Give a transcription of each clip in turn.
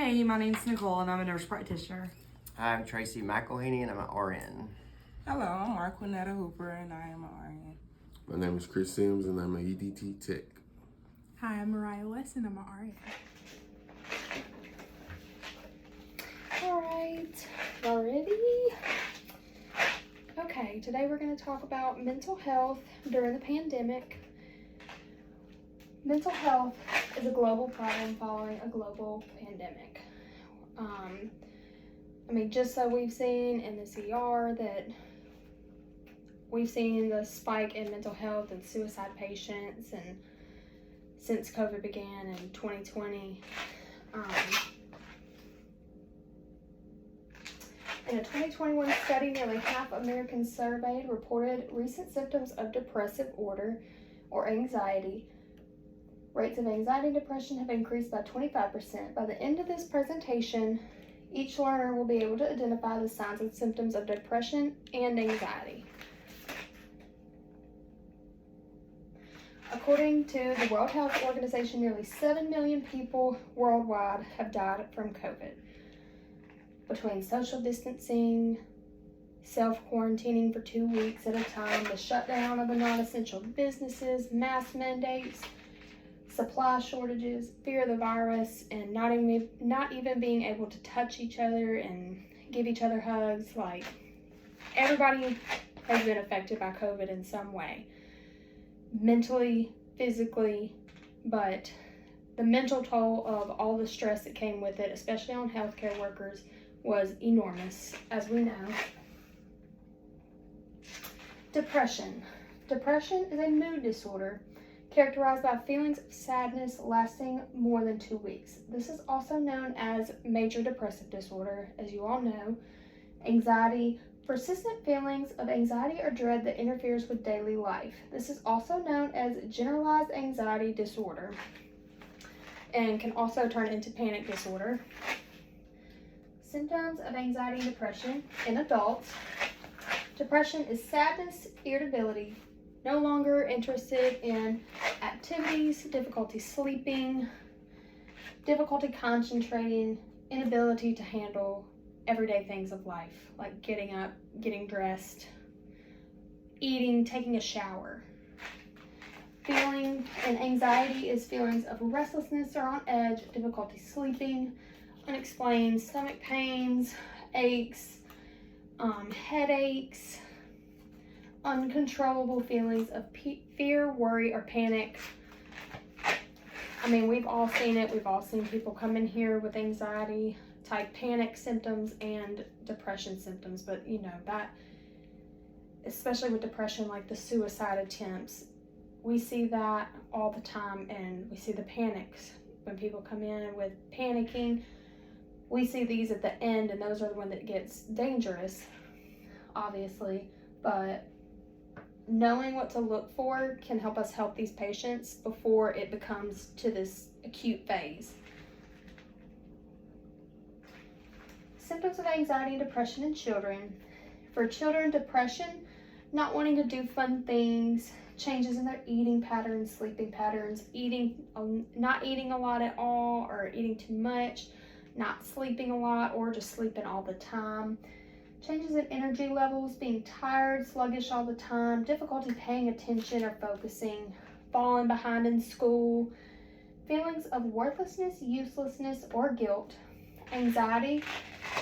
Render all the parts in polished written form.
Hey, my name's Nicole and I'm a nurse practitioner. Hi, I'm Tracy McElhaney and I'm an RN. Hello, I'm Marquinetta Hooper and I am an RN. My name is Chris Sims and I'm an EDT tech. Hi, I'm Mariah West and I'm an RN. Alright, y'all ready? Okay, today we're going to talk about mental health during the pandemic. Mental health is a global problem following a global pandemic. Just so we've seen in the CR that we've seen the spike in mental health and suicide patients and since COVID began in 2020. In a 2021 study, nearly half Americans surveyed reported recent symptoms of depressive disorder or anxiety. Rates of anxiety and depression have increased by 25%. By the end of this presentation, each learner will be able to identify the signs and symptoms of depression and anxiety. According to the World Health Organization, nearly 7 million people worldwide have died from COVID. Between social distancing, self-quarantining for 2 weeks at a time, the shutdown of the non-essential businesses, mask mandates, supply shortages, fear of the virus, and not even being able to touch each other and give each other hugs. Like, everybody has been affected by COVID in some way. Mentally, physically, but the mental toll of all the stress that came with it, especially on healthcare workers, was enormous, as we know. Depression. Depression is a mood disorder characterized by feelings of sadness lasting more than 2 weeks. This is also known as major depressive disorder, as you all know. Anxiety. Persistent feelings of anxiety or dread that interferes with daily life. This is also known as generalized anxiety disorder and can also turn into panic disorder. Symptoms of anxiety and depression in adults. Depression is sadness, irritability, no longer interested in activities, difficulty sleeping, difficulty concentrating, inability to handle everyday things of life, like getting up, getting dressed, eating, taking a shower. Feeling and anxiety is feelings of restlessness or on edge, difficulty sleeping, unexplained stomach pains, aches, headaches, uncontrollable feelings of fear, worry, or panic. We've all seen it. We've all seen people come in here with anxiety type panic symptoms and depression symptoms, but that, especially with depression, like the suicide attempts, we see that all the time, and we see the panics when people come in with panicking. We see these at the end, and those are the one that gets dangerous, obviously, but knowing what to look for can help us help these patients before it becomes to this acute phase. Symptoms of anxiety and depression in children. For children, depression, not wanting to do fun things, changes in their eating patterns, sleeping patterns, not eating a lot at all or eating too much, not sleeping a lot or just sleeping all the time. Changes in energy levels, being tired, sluggish all the time, difficulty paying attention or focusing, falling behind in school, feelings of worthlessness, uselessness, or guilt, anxiety,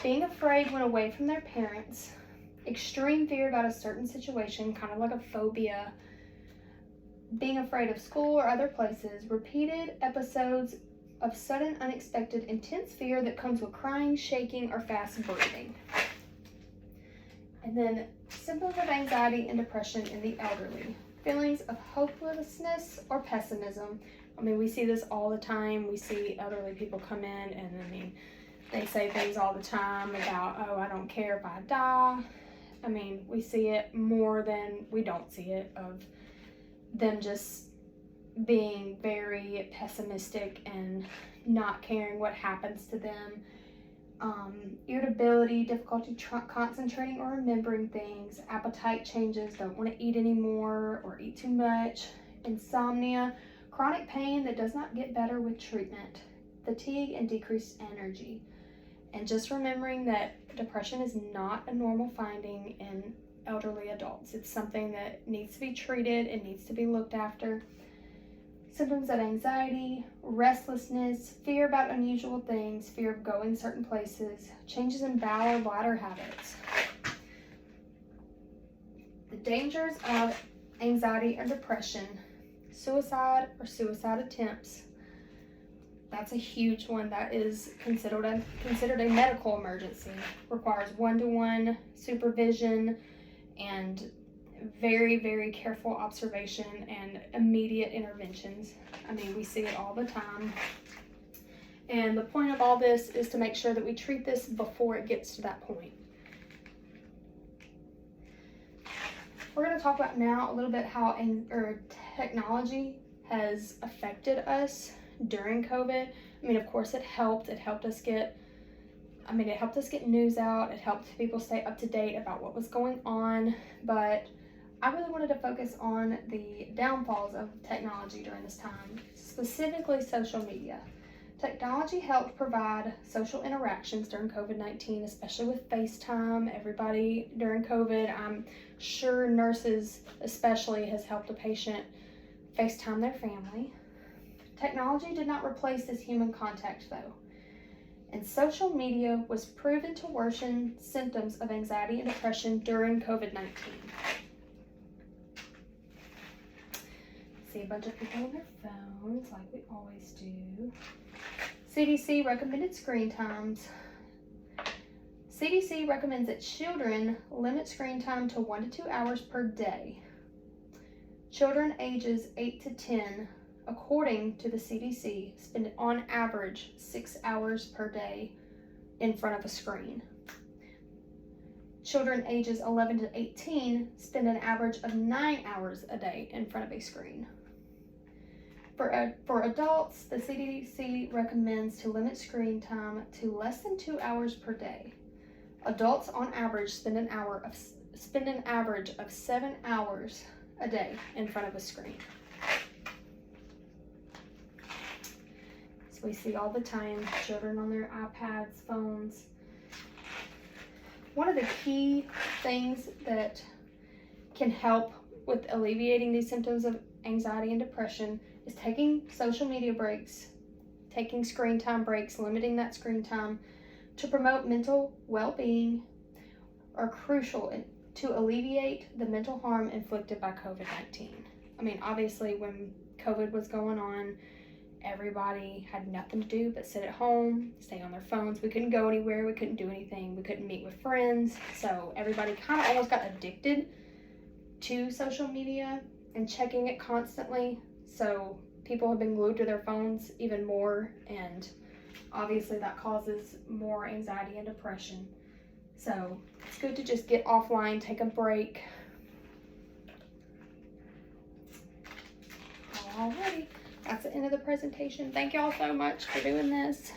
being afraid when away from their parents, extreme fear about a certain situation, kind of like a phobia, being afraid of school or other places, repeated episodes of sudden, unexpected, intense fear that comes with crying, shaking, or fast breathing. And then symptoms of anxiety and depression in the elderly. Feelings of hopelessness or pessimism. We see this all the time. We see elderly people come in and they say things all the time about, oh, I don't care if I die. We see it more than we don't see it, of them just being very pessimistic and not caring what happens to them. Irritability, difficulty concentrating or remembering things, appetite changes, don't want to eat anymore or eat too much, insomnia, chronic pain that does not get better with treatment, fatigue, and decreased energy. And just remembering that depression is not a normal finding in elderly adults. It's something that needs to be treated, it needs to be looked after. Symptoms of anxiety, restlessness, fear about unusual things, fear of going certain places, changes in bowel or bladder habits. The dangers of anxiety and depression, suicide or suicide attempts. That's a huge one. That is considered a medical emergency. Requires one-to-one supervision and very, very careful observation and immediate interventions. I mean, we see it all the time. And the point of all this is to make sure that we treat this before it gets to that point. We're going to talk about now a little bit how technology has affected us during COVID. I mean, of course it helped. It helped us get news out. It helped people stay up to date about what was going on. But I really wanted to focus on the downfalls of technology during this time, specifically social media. Technology helped provide social interactions during COVID-19, especially with FaceTime. Everybody during COVID, I'm sure nurses especially, has helped a patient FaceTime their family. Technology did not replace this human contact though. And social media was proven to worsen symptoms of anxiety and depression during COVID-19. See a bunch of people on their phones like we always do. CDC recommended screen times. CDC recommends that children limit screen time to 1 to 2 hours per day. Children ages 8 to 10, according to the CDC, spend on average 6 hours per day in front of a screen. Children ages 11 to 18 spend an average of 9 hours a day in front of a screen. For adults, the CDC recommends to limit screen time to less than 2 hours per day. Adults on average spend an average of 7 hours a day in front of a screen. So we see all the time children on their iPads, phones. One of the key things that can help with alleviating these symptoms of anxiety and depression is taking social media breaks, taking screen time breaks, limiting that screen time to promote mental well-being are crucial to alleviate the mental harm inflicted by COVID-19. I mean, obviously when COVID was going on, everybody had nothing to do but sit at home, stay on their phones. We couldn't go anywhere, we couldn't do anything, we couldn't meet with friends. So everybody kind of almost got addicted to social media and checking it constantly. So people have been glued to their phones even more, and obviously that causes more anxiety and depression. So it's good to just get offline, take a break. Alrighty, that's the end of the presentation. Thank y'all so much for doing this.